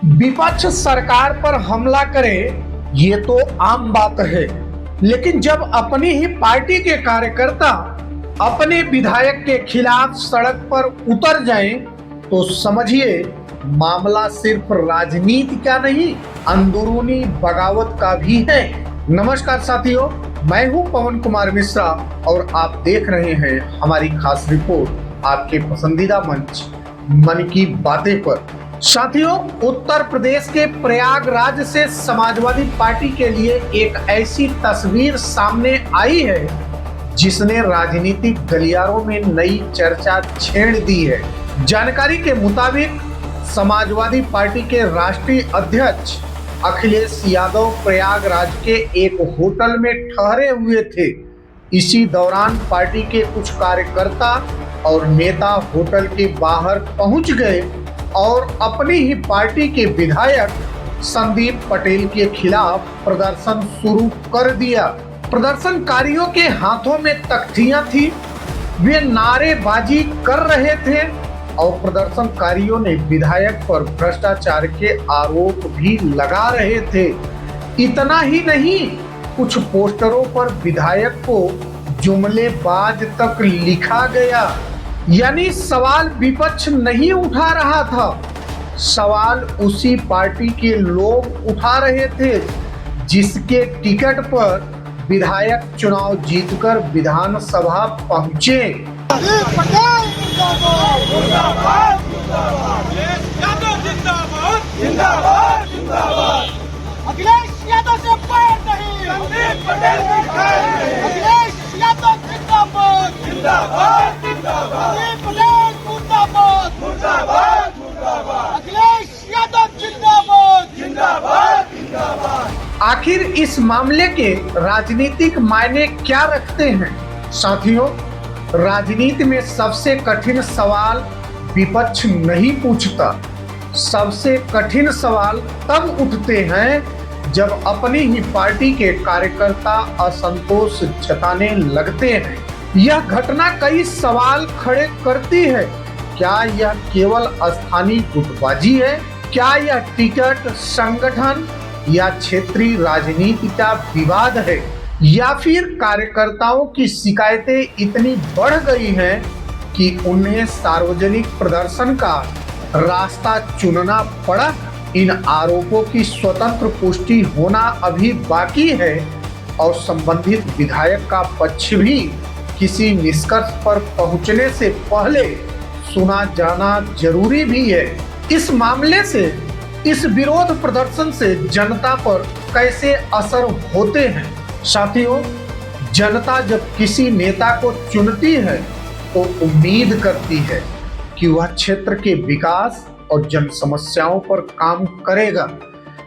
विपक्ष सरकार पर हमला करे ये तो आम बात है, लेकिन जब अपनी ही पार्टी के कार्यकर्ता अपने विधायक के खिलाफ सड़क पर उतर जाएं, तो समझिए मामला सिर्फ राजनीति का नहीं, अंदरूनी बगावत का भी है। नमस्कार साथियों, मैं हूं पवन कुमार मिश्रा और आप देख रहे हैं हमारी खास रिपोर्ट आपके पसंदीदा मंच मन की बातें पर। साथियों, उत्तर प्रदेश के प्रयागराज से समाजवादी पार्टी के लिए एक ऐसी तस्वीर सामने आई है जिसने राजनीतिक गलियारों में नई चर्चा छेड़ दी है। जानकारी के मुताबिक समाजवादी पार्टी के राष्ट्रीय अध्यक्ष अखिलेश यादव प्रयागराज के एक होटल में ठहरे हुए थे। इसी दौरान पार्टी के कुछ कार्यकर्ता और नेता होटल के बाहर पहुंच गए और अपनी ही पार्टी के विधायक संदीप पटेल के खिलाफ प्रदर्शन शुरू कर दिया। प्रदर्शनकारियों के हाथों में तख्तियां थी, वे नारेबाजी कर रहे थे और प्रदर्शनकारियों ने विधायक पर भ्रष्टाचार के आरोप भी लगा रहे थे। इतना ही नहीं, कुछ पोस्टरों पर विधायक को जुमलेबाज तक लिखा गया। यानी सवाल विपक्ष नहीं उठा रहा था, सवाल उसी पार्टी के लोग उठा रहे थे जिसके टिकट पर विधायक चुनाव जीतकर विधानसभा पहुंचे। अखिलेश यादव से पैर नहीं, संदीप पटेल की खैर, अखिलेश यादव जिंदाबाद, जिंदाबाद, जिंदाबाद, संदीप पटेल मुर्दाबाद, मुर्दाबाद, मुर्दाबाद, अखिलेश यादव जिंदाबाद, जिंदाबाद, जिंदाबाद। आखिर इस मामले के राजनीतिक मायने क्या रखते हैं? साथियों, राजनीति में सबसे कठिन सवाल विपक्ष नहीं पूछता। सबसे कठिन सवाल तब उठते हैं जब अपनी ही पार्टी के कार्यकर्ता असंतोष जताने लगते हैं। यह घटना कई सवाल खड़े करती है। क्या यह केवल स्थानीय गुटबाजी है? क्या यह टिकट, संगठन या क्षेत्रीय राजनीति का विवाद है? या फिर कार्यकर्ताओं की शिकायतें इतनी बढ़ गई हैं कि उन्हें सार्वजनिक प्रदर्शन का रास्ता चुनना पड़ा? इन आरोपों की स्वतंत्र पुष्टि होना अभी बाकी है और संबंधित विधायक का पक्ष भी किसी निष्कर्ष पर पहुंचने से पहले सुना जाना जरूरी भी है। इस मामले से, इस विरोध प्रदर्शन से जनता पर कैसे असर होते हैं? साथियों, जनता जब किसी नेता को चुनती है तो उम्मीद करती है कि वह क्षेत्र के विकास और जन समस्याओं पर काम करेगा,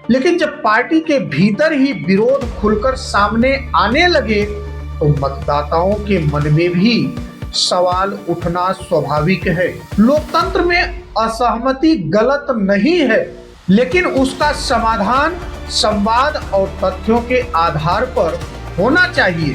लेकिन जब पार्टी के भीतर ही विरोध खुलकर सामने आने लगे तो मतदाताओं के मन में भी सवाल उठना स्वाभाविक है। लोकतंत्र में असहमति गलत नहीं है, लेकिन उसका समाधान संवाद और तथ्यों के आधार पर होना चाहिए।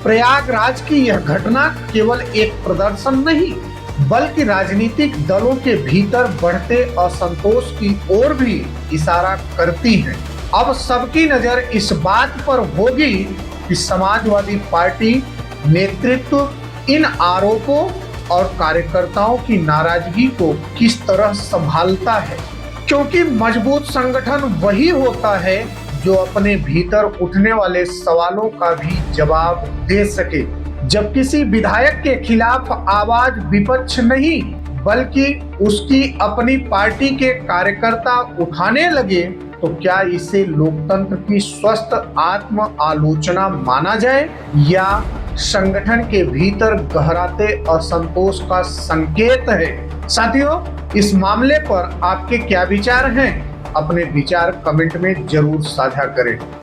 प्रयागराज की यह घटना केवल एक प्रदर्शन नहीं, बल्कि राजनीतिक दलों के भीतर बढ़ते असंतोष की ओर भी इशारा करती है। अब सबकी नजर इस बात पर होगी कि समाजवादी पार्टी नेतृत्व इन आरोपों और कार्यकर्ताओं की नाराजगी को किस तरह संभालता है, क्योंकि मजबूत संगठन वही होता है जो अपने भीतर उठने वाले सवालों का भी जवाब दे सके। जब किसी विधायक के खिलाफ आवाज विपक्ष नहीं बल्कि उसकी अपनी पार्टी के कार्यकर्ता उठाने लगे, तो क्या इसे लोकतंत्र की स्वस्थ आत्म आलोचना माना जाए या संगठन के भीतर गहराते असंतोष का संकेत है? साथियों, इस मामले पर आपके क्या विचार हैं? अपने विचार कमेंट में जरूर साझा करें।